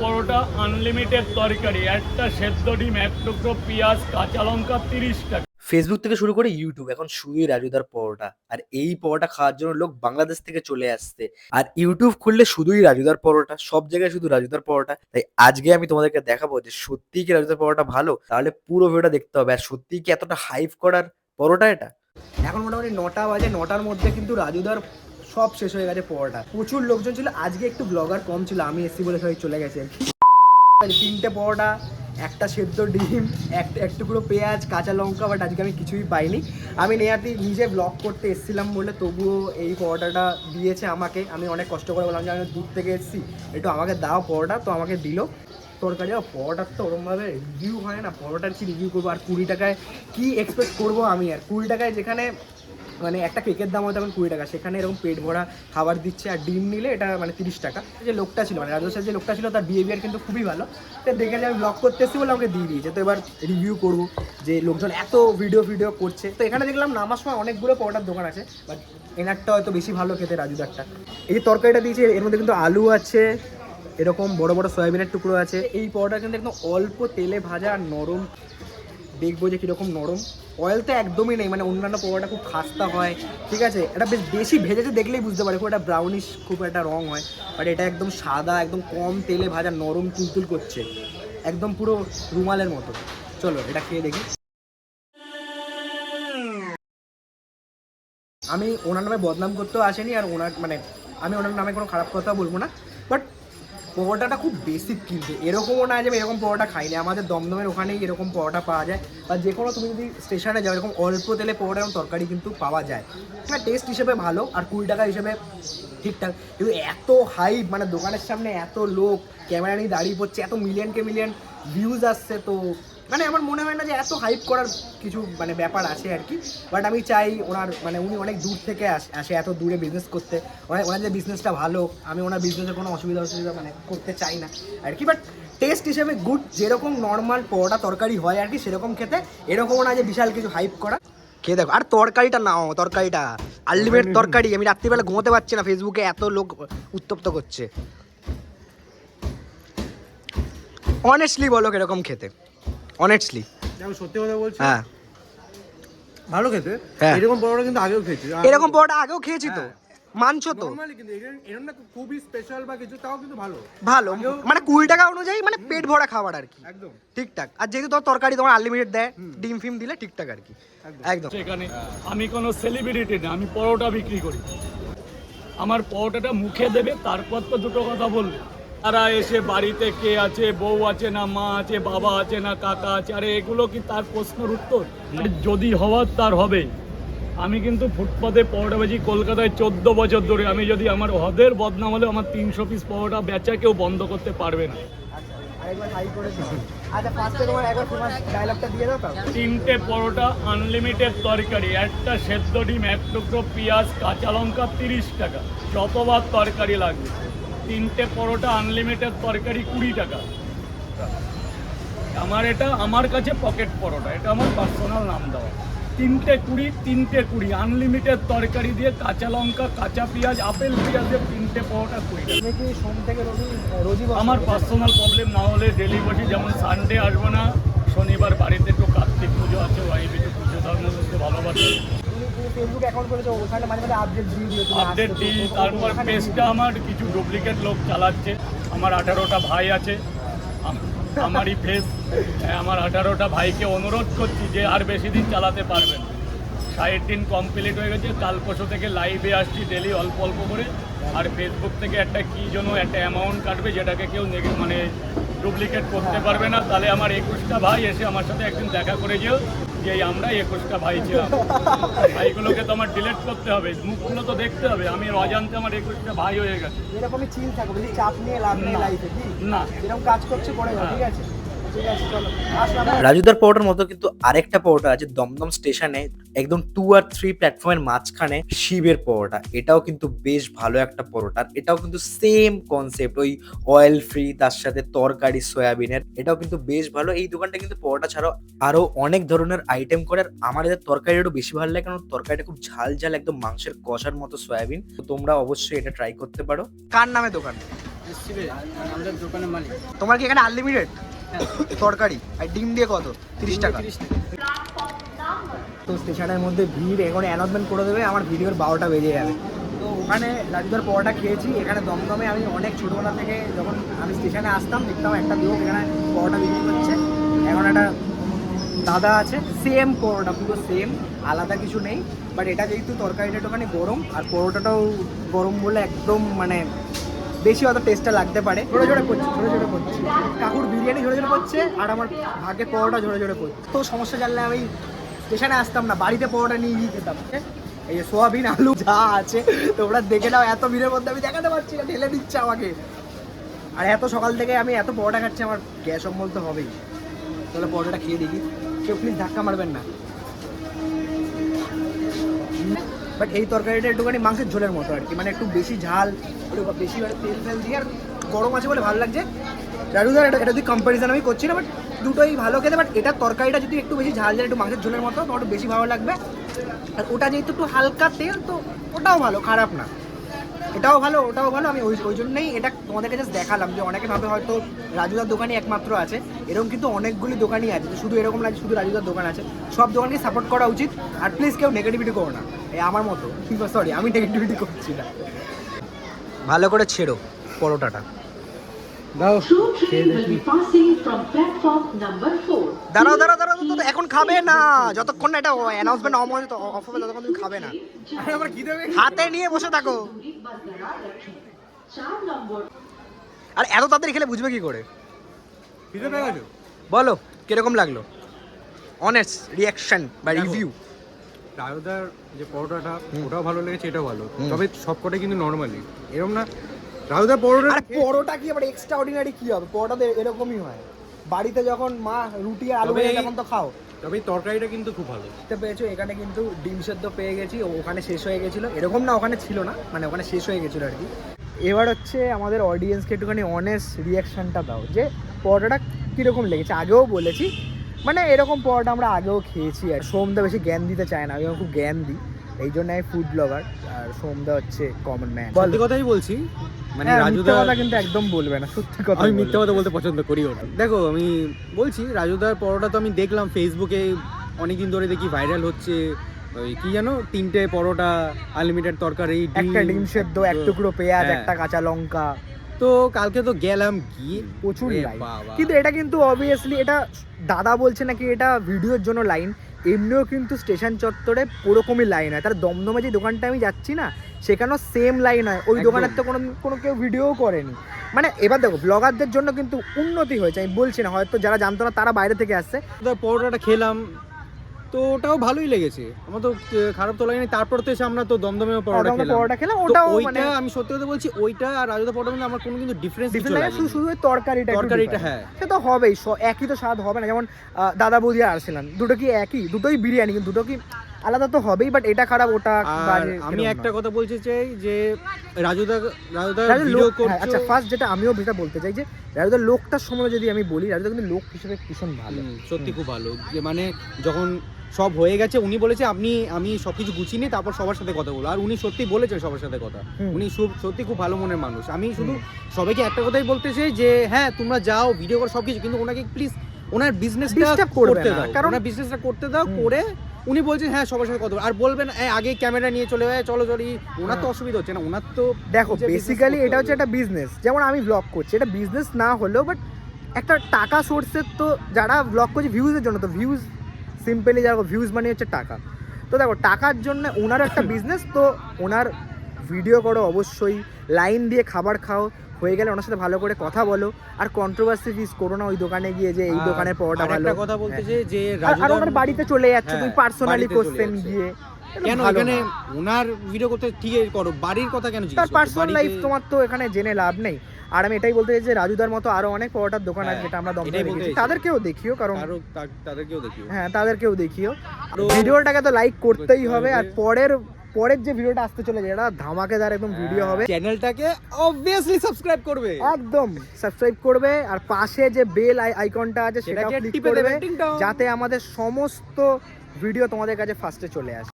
পরোটা unlimited তরকারি, একটা সেদ্ধ ডিম, এক টুকরো পেঁয়াজ, কাঁচা লঙ্কা, 30 টাকা। ফেসবুক থেকে শুরু করে ইউটিউব এখন শুধুই রাজুদার পরোটা। আর এই পরোটা খাওয়ার জন্য লোক বাংলাদেশ থেকে চলে আসছে। আর ইউটিউব খুললে শুধুই রাজুদার পরোটা, সব জায়গায় শুধু রাজুদার পরোটা। তাই আজকে আমি তোমাদেরকে দেখাবো যে সত্যিই কি রাজুদার পরোটা ভালো, তাহলে পুরো ভিডিওটা দেখতে হবে। আর সত্যিই কি এতটা হাইপ করার পরোটা এটা? এখন মোটামুটি 9টা বাজে, 9টার মধ্যে কিন্তু রাজুদার সব শেষ হয়ে গেছে পরোটা। প্রচুর লোকজন ছিল, আজকে একটু ব্লগার কম ছিল, আমি এসছি বলে সবাই চলে গেছে। 3টে পরোটা, একটা সেদ্ধ ডিম, এক টুকরো পেঁয়াজ, কাঁচা লঙ্কা, বাট আজকে আমি কিছুই পাইনি। আমি নেহাতি নিজে ব্লগ করতে এসেছিলাম বলে তবুও এই পরোটাটা দিয়েছে আমাকে। আমি অনেক কষ্ট করে বললাম যে আমি দূর থেকে এসেছি, একটু আমাকে দাও পরোটা, তো আমাকে দিল তরকারি। আর পরোটার তো ওরকমভাবে রিভিউ হয় না, পরোটার কি রিভিউ করবো? আর 20 টাকায় কি এক্সপেক্ট করবো আমি? আর 20 টাকায় যেখানে মানে একটা কেকের দাম হয়তো এখন 20 টাকা, সেখানে এরকম পেট ভরা খাবার দিচ্ছে। আর ডিম নিলে এটা মানে 30 টাকা। যে লোকটা ছিল মানে রাজস্থানের যে লোকটা ছিল তার বিহেভিয়ার কিন্তু খুবই ভালো। তো দেখে যে আমি ব্লগ করতে এসেছি বলে আমাকে দিয়ে দিয়েছে। তো এবার রিভিউ করবো যে লোকজন এত ভিডিও করছে। তো এখানে দেখলাম নামার সময় অনেকগুলো পরোটার দোকান আছে, বাট এনারটা হয়তো বেশি ভালো খেতে, রাজুদারটা। এই যে তরকারিটা দিয়েছে এর মধ্যে কিন্তু আলু আছে, এরকম বড় বড় সয়াবিনের টুকরো আছে। এই পরোটা কিন্তু একদম অল্প তেলে ভাজা আর নরম। দেখবো যে কীরকম নরম। অয়েল তো একদমই নেই, মানে অন্যান্য পরোটা খুব খাস্তা হয়, ঠিক আছে, এটা বেশ বেশি ভেজেছে দেখলেই বুঝতে পারে, খুব একটা ব্রাউনিশ খুব একটা রং হয়। বাট এটা একদম সাদা, একদম কম তেলে ভাজা, নরম তুলতুল করছে, একদম পুরো রুমালের মতো। চলো এটা খেয়ে দেখি। আমি ওনার নামে বদনাম করতেও আসেনি, আর ওনার মানে আমি ওনার নামে কোনো খারাপ কথা বলবো না, বাট পরোটাটা খুব বেসিক, কিন্তু এরকমও না যে আমি এরকম পরোটা খাইনি। আমাদের দমদমের ওখানেই এরকম পরোটা পাওয়া যায়, বা যে কোনো তুমি যদি স্টেশনে যাও এরকম অল্প তেলে পরোটা এবং তরকারি কিন্তু পাওয়া যায়। হ্যাঁ, টেস্ট হিসেবে ভালো, আর 20 টাকা হিসেবে ঠিকঠাক। কিন্তু এত হাইপ, মানে দোকানের সামনে এত লোক ক্যামেরা নিয়ে দাঁড়িয়ে পড়ছে, এত মিলিয়নকে মিলিয়ন ভিউজ আসছে, তো মানে আমার মনে হয় না যে এত হাইপ করার কিছু মানে ব্যাপার আছে আর কি। বাট আমি চাই ওনার মানে উনি অনেক দূর থেকে আসে এত দূরে বিজনেস করতে, ওনার যে বিজনেসটা ভালো, আমি ওনার বিজনেসের কোনো অসুবিধা মানে করতে চাই না আর কি। বাট টেস্ট হিসেবে গুড, যেরকম নর্মাল পরোটা তরকারি হয় আর কি সেরকম খেতে, এরকমও না যে বিশাল কিছু হাইপ করা। খেয়ে দেখো। আর তরকারিটা নাও, তরকারিটা আনলিমিটেড তরকারি। আমি রাত্রিবেলা ঘুমোতে পারছি না, ফেসবুকে এত লোক উত্তপ্ত করছে। অনেস্টলি বলো কিরকম খেতে, অনেস্টলি। আমি সত্যি কথা বলছি, হ্যাঁ ভালো খেতে। হ্যাঁ। এরকম পরোটা কিন্তু আগেও খেয়েছি, এরকম পরোটা আগেও খেয়েছি তো, মানছো তো? নরমালি, কিন্তু এরকম না খুবই স্পেশাল বা কিছু, তাও কিন্তু ভালো ভালো, মানে 20 টাকা অনুযায়ী মানে পেট ভরা খাবার আর কি, একদম ঠিকঠাক। আর যেহেতু তোমার তরকারি তোমার আনলিমিটেড দেয়, ডিম ফিম দিলে ঠিকঠাক আর কি, একদম। সেখানে আমি কোনো সেলিব্রিটি না, আমি পরোটা বিক্রি করি। আমার পরোটাটা মুখে দেবে, তারপর তো দুটো কথা বলবে। তারা এসে বাড়িতে কে আছে, বউ আছে না মা আছে, বাবা আছে না কাকা আছে, আরে এগুলো কি তার প্রশ্নের উত্তর? আরে যদি হওয়ার তার হবে। আমি কিন্তু ফুটপাতে পরোটা বেচি কলকাতায় 14 বছর ধরে। আমি যদি আমার হদের বদনাম হলে আমার 300 পিস পরোটা বেচা কেউ বন্ধ করতে পারবে না। আচ্ছা, ফার্স্টে তোমার একবার তোমার ডায়লগটা দিয়ে দাও তো। 3টে পরোটা আনলিমিটেড তরকারি, একটা সেদ্ধ ডিম, এক টুকরো পেঁয়াজ, কাঁচা লঙ্কা, 30 টাকা। যতবার তরকারি লাগবে। 3টে পরোটা আনলিমিটেড তরকারি, 20 টাকা। এটা আমার কাছে পকেট পরোটা, এটা আমার পার্সোনাল নাম দেওয়া। 3টে 20 আনলিমিটেড তরকারি দিয়ে, কাঁচা লঙ্কা, কাঁচা পেঁয়াজ, আপেল পেঁয়াজ দিয়ে 3টে পরোটা 20 টাকা। তুমি কি সোম থেকে রোজই বসো? আমার পার্সোনাল প্রবলেম না হলে ডেলি বসি, যেমন সানডে আসবো না, শনিবার বাড়িতে একটু কার্তিক পুজো আছে, ওয়াইফ একটু পুজো ধর্ম করতে ভালোবাসে, তুমি ফেসবুক অ্যাকাউন্ট করেছো, ওখানে মাঝে মাঝে আপডেট দিয়ে দিও, তুমি আপডেট আসছো তো, দিই। তো তারপর ওখানে পেজটা আমার কিছু ডুপ্লিকেট লোক চালাচ্ছে। আমার 18টা ভাই আছে, আমারই ফেস। আমার 18টা ভাইকে অনুরোধ করছি যে আর বেশি দিন চালাতে পারবেন। 60 দিন কমপ্লিট হয়ে গেছে, কাল পরশু থেকে লাইভে আসছি ডেলি অল্প অল্প করে। আর ফেসবুক থেকে একটা কি যেন একটা অ্যামাউন্ট কাটবে, যেটাকে কেউ মানে ডুপ্লিকেট করতে পারবে না। তাহলে আমার 21টা ভাই এসে আমার সাথে একদিন দেখা করে যেও যে আমরা 21টা ভাই ছিলাম। ভাইগুলোকে তো আমার ডিলিট করতে হবে, মুখগুলো তো দেখতে হবে। আমি অজান্তে আমার 21টা ভাই হয়ে গেছে। এরকমই চিল থাকো, বেশি চাপ নিয়ে লাভ নেই লাইফে, কি না। যেরকম কাজ করছে করে যাও, ঠিক আছে? রাজুদার পরোটার মতো কিন্তু আরেকটা পরোটা আছে দমদম স্টেশনে, একদম 2 আর 3 প্ল্যাটফর্মের মাঝখানে, শিবের পরোটা। এটাও কিন্তু বেশ ভালো একটা পরোটা, এটাও কিন্তু সেম কনসেপ্ট, ওই অয়েল ফ্রি, তার সাথে তরকারি সয়াবিনের। এটাও কিন্তু বেশ ভালো। এই দোকানটা কিন্তু পরোটা ছাড়াও আরো অনেক ধরনের আইটেম করে। আর আমার এদের তরকারি একটু বেশি ভালো লাগে, কারণ তরকারিটা খুব ঝাল ঝাল, একদম মাংসের কষার মতো সয়াবিন। তো তোমরা অবশ্যই এটা ট্রাই করতে পারো। কার নামে দোকান? আমাদের দোকানের মালিক। তোমার কি এখানে আনলিমিটেড তরকারি আর ডিম দিয়ে কত? 30 টাকা। তো স্টেশনের মধ্যে ভিড়, এখন অ্যানাউন্সমেন্ট করে দেবে, আমার ভিডিওর 12টা বেজে যাবে। তো ওখানে রাজুদার পরোটা খেয়েছি। এখানে দমদমে আমি অনেক ছোটোবেলা থেকে যখন আমি স্টেশনে আসতাম দেখতাম একটা লোক এখানে পরোটা বিক্রি করছে। এখন একটা দাদা আছে, সেম পরোটা, পুরো সেম, আলাদা কিছু নেই। বাট এটা যেহেতু তরকারিটা একটুখানি গরম আর পরোটাটাও গরম বলে একদম মানে বেশি অত টেস্টটা লাগতে পারে। ঝরে ঝরে পড়ছে, ঝরে ঝরে পড়ছে। কাকুর বিরিয়ানি ঝরে ঝরে পড়ছে আর আমার ভাগে পরোটা ঝরে ঝরে পড়ছে। তো সমস্যা জানলে আমি স্টেশনে আসতাম না, বাড়িতে পরোটা নিয়ে গিয়ে খেতাম। এই যে সোয়াবিন আলু যা আছে তোমরা দেখে নাও, এত ভিড়ের মধ্যে আমি দেখাতে পারছি না, ঢেলে দিচ্ছে আমাকে। আর এত সকাল থেকে আমি এত পরোটা খাচ্ছি, আমার গ্যাস অম্বল তো হবেই। তাহলে পরোটাটা খেয়ে দেখি, কেউ প্লিজ ধাক্কা মারবেন না। বাট এই তরকারিটা একটুখানি মাংসের ঝোলের মতো আর কি, মানে একটু বেশি ঝাল, একটু বেশি তেল ফেল দিয়ে, আর গরম আছে বলে ভালো লাগছে। রাজুদার এটা যদি কম্প্যারিজন আমি করছি না, বাট দুটোই ভালো খেতে। বাট এটা তরকারিটা যদি একটু বেশি ঝাল ঝাল, একটু মাংসের ঝোলের মতো, তোমার একটু বেশি ভালো লাগবে। আর ওটা যেহেতু একটু হালকা তেল, তো ওটাও ভালো, খারাপ না। এটাও ভালো, ওটাও ভালো। আমি ওই জন্যই এটা তোমাদেরকে জাস্ট দেখালাম, যে অনেকে ভাবে হয়তো রাজুদার দোকানই একমাত্র আছে, এরকম কিন্তু অনেকগুলি দোকানই আছে। শুধু এরকম লাগে শুধু রাজুদার দোকান আছে, সব দোকানকে সাপোর্ট করা উচিত। আর প্লিজ কেউ নেগেটিভিটি করো না, এই আমার মতো। সরি, আমি নেগেটিভিটি করছি না। ভালো করে ছেড়ো পরোটাটা। দাও True train will be passing from platform number 4. দাঁড়াও দাঁড়াও দাঁড়াও, তো এখন খাবে না, যতক্ষণ না এটা অ্যানাউন্সমেন্ট অফ হবে ততক্ষণ তুমি খাবে না। আরে আমার কি দেবে? হাতে নিয়ে বসে থাকো। दूरी बरकरार रखें। 4 नंबर আর এত তাড়াতাড়ি খেলে বুঝবে কি করে? খিদে পেয়ে গেছো? বলো কিরকম লাগলো, অনেস্ট রিয়াকশন বা দেখো, রিভিউ। রাজুদার যে পরোটাটা ওটাও ভালো লেগেছে, এটাও ভালো। হুম। তবে সবকটাই কিন্তু নর্মালি এরকম না। রাজুদার পরোটা আর পরোটা কি আবার এক্সট্রা অর্ডিনারি কি হবে? পরোটা তো এরকমই হয়, বাড়িতে যখন মা রুটি আর আলু তবে ভেজে এই- তখন তো খাও। তবে এই তরকারিটা কিন্তু খুব ভালো। দেখতে পেয়েছো এখানে কিন্তু ডিম সেদ্ধ পেয়ে গেছি, ওখানে শেষ হয়ে গেছিলো। এরকম না ওখানে ছিল না, মানে ওখানে শেষ হয়ে গেছিলো আর কি। এবার হচ্ছে আমাদের অডিয়েন্সকে একটুখানি অনেস্ট রিয়াকশানটা দাও, যে পরোটাটা কীরকম লেগেছে। আগেও বলেছি, মানে এরকম পরোটা আমরা আগেও খেয়েছি। আর সোমদা বেশি জ্ঞান দিতে চায় না, আমি খুব জ্ঞান দিই, এই জন্য আমি ফুড ব্লগার। আর সোমদা হচ্ছে কমন ম্যান। সত্যি কথাই বলছি, মানে মিথ্যে রাজুদার কথা কিন্তু একদম বলবে না, সত্যি কথা। আমি মিথ্যা কথা বলতে পছন্দ করিও না। দেখো আমি বলছি, রাজুদার পরোটা তো আমি দেখলাম ফেসবুকে অনেকদিন ধরে দেখি ভাইরাল হচ্ছে। ওই কি জানো, 3টে পরোটা, আনলিমিটেড তরকারি, একটা ডিম সেদ্ধ, এক টুকরো পেঁয়াজ, হ্যাঁ। একটা কাঁচা লঙ্কা। তো কালকে তো গেলাম গিয়ে প্রচুর এ লাইন। বাবা। কিন্তু এটা কিন্তু অবভিয়াসলি এটা দাদা বলছে নাকি এটা ভিডিওর জন্য লাইন, এমনিও কিন্তু স্টেশন চত্বরে ওরকমই লাইন হয়। তার দমদমে যে দোকানটা আমি যাচ্ছি না, সেখানেও সেম লাইন হয়। ওই একদম। দোকানের তো কোনো কেউ ভিডিওও করেনি। মানে এবার দেখো, ব্লগারদের জন্য কিন্তু উন্নতি হয়েছে, আমি বলছি না, হয়তো যারা জানতো না তারা বাইরে থেকে আসছে। রাজুদার পরোটাটা খেলাম, তো ওটাও ভালোই লেগেছে আমার, তো খারাপ তো লাগেনি। তারপর তো এসে আমরা তো দমদমে পরোটা দমদমে খেলাম। পরোটা খেলাম, তো ওটাও ওইটা মানে আমি সত্যি কথা বলছি, ওইটা আর রাজুদার পরোটার মধ্যে আমার কোনো কিন্তু ডিফারেন্স ডিফারেন্ট লাগে, শুধু ওই তরকারিটা একটু তরকারিটা, different। হ্যাঁ। সে তো হবেই, একই তো স্বাদ হবে না। যেমন দাদা বৌদি আর আরসালান, দুটো কি একই? দুটোই বিরিয়ানি, কিন্তু দুটো কি আলাদা তো হবেই। বাট এটা খারাপ, ওটা আর বাজে, আমি এরকম একটা না। কথা বলতে চাই যে রাজুদার রাজুদার ভিডিও লোক, হ্যাঁ, করছে। আচ্ছা ফার্স্ট যেটা আমিও যেটা বলতে চাই, যে রাজুদার লোকটার সময় যদি আমি বলি, রাজুদা কিন্তু লোক হিসেবে ভীষণ ভালো। সত্যি খুব ভালো। যে মানে যখন সব হয়ে গেছে উনি বলেছে আমি সবকিছু গুছিয়ে নিই, তারপর সবার সাথে কথা বলো। আর উনি সত্যি বলেছেন সবার সাথে কথা। হুম। উনি সত্যি খুব ভালো মনের মানুষ। আমি শুধু সবাইকে একটা কথাই বলতে চাই যে হ্যাঁ তোমরা যাও ভিডিও করো সবকিছু, কিন্তু ওনাকে প্লিজ ওনার বিজনেসটা Disturb করবে করতে না, দাও, কারণ- ওনার বিজনেসটা করতে দাও। হুম। করে উনি বলছেন হ্যাঁ সবার সাথে কথা বলো। আর বলবেন আগে ক্যামেরা নিয়ে চলে যায়, চলো চলি। ওনার তো অসুবিধা হচ্ছে না, ওনার তো দেখো নিজের business বেসিক্যালি করতে এটা হচ্ছে হবে। একটা বিজনেস। যেমন আমি ব্লগ করছি, এটা বিজনেস না হলেও বাট একটা টাকা সোর্সের, তো যারা ব্লগ করছে ভিউজের জন্য, তো ভিউজ সিম্পলি যারা ভিউজ মানে হচ্ছে টাকা। তো দেখো টাকার জন্য ওনার একটা বিজনেস, তো ওনার ভিডিও করো অবশ্যই, লাইন দিয়ে খাবার খাও, হয়ে গেলে ওনার সাথে ভালো করে কথা বলো। আর কন্ট্রোভার্সি ফিস করো না ওই দোকানে গিয়ে, যে এই আর দোকানের পরোটা ভালো। আরেকটা কথা বলতে চাই যে আর রাজুদার ওনার বাড়িতে চলে যাচ্ছে, হ্যাঁ, তুমি পার্সোনালি বাড়িতে চলে কোশ্চেন যাচ্ছে। গিয়ে, এটা কেন ভালো এখানে না। ওনার ভিডিও করতে ঠিক করো, বাড়ির কথা কেন জিজ্ঞেস তার করছো? পার্সোনাল বাড়িতে- লাইফ তোমার তো এখানে জেনে লাভ নেই। আর আমি এটাই বলতে চাই যে রাজুদার মতো আরো অনেক পরোটার দোকান আছে, হ্যাঁ, যেটা আমরা এটাই দমদমে বলতে দেখেছি, চাইছি। তাদেরকেও দেখিও, কারণ তাদেরকেও দেখিও। হ্যাঁ তাদেরকেও দেখিও। তো ভিডিওটাকে তো লাইক করতেই করতে হবে। আর হবে। পরের যে ভিডিওটা আসতে চলেছে, এটা ধামাকেদার একদম ভিডিও হবে। চ্যানেলটাকে অবভিয়াসলি সাবস্ক্রাইব করবে। একদম সাবস্ক্রাইব করবে, আর পাশে যে বেল আইকনটা আছে সেটাও সেটাকে ক্লিক টিপে করবে, দেবে, টিং টং। যাতে আমাদের সমস্ত ভিডিও তোমাদের কাছে ফার্স্টে চলে আসে।